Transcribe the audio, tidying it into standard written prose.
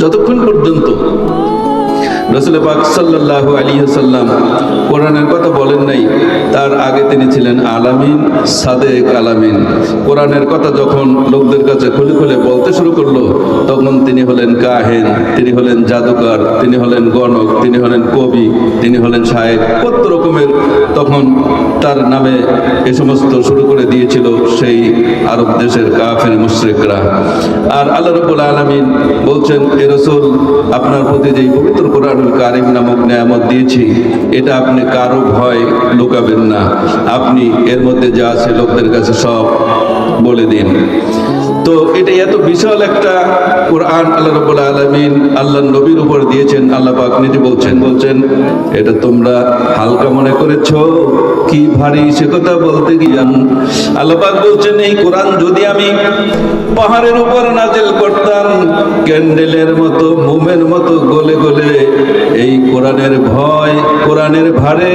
যতক্ষণ পর্যন্ত রাসূল পাক সাল্লাল্লাহু আলাইহি ওয়াসাল্লাম কোরআনের কথা বলেন নাই, তার আগে তিনি ছিলেন আলামিন, সাদেক আলামিন। কোরআনের কথা যখন লোকদের কাছে খুলে খুলে বলতে শুরু করলো, তখন তিনি হলেন কাহেন, তিনি হলেন জাদুকর, তিনি হলেন গণক, তিনি হলেন কবি, তিনি হলেন শায়েখ, কত রকমের তখন তার নামে এ সমস্ত শুরু করে দিয়েছিল সেই আরব দেশের কাফের মুশরিকরা। আর আল্লাহ রাব্বুল আলামিন বলছেন, এ রাসূল, আপনার প্রতি যেই পবিত্র কোরআনুল কারীম নামক নিয়ামত দিয়েছি, এটা আপনি কারো ভয় লুকাবেন না, আপনি এর মধ্যে যা আছে লোকদের কাছে সব বলে দিন। তো এটা এত বিশাল একটা কোরআন আল্লাহ রাব্বুল আলামিন আল্লাহর নবীর উপর দিয়েছেন। আল্লাহ পাক নিজে বলছেন এটা তোমরা হালকা মনে করেছো, কি ভারী সে কথা বলতে গিয়ান আল্লাহ পাক বলছেন, এই কোরআন যদি আমি পাহাড়ের উপর নাজিল করতাম, ক্যান্ডেলের মতো, মোমের মতো গলে গলে এই কোরআনের ভয়, কোরআনের ভারে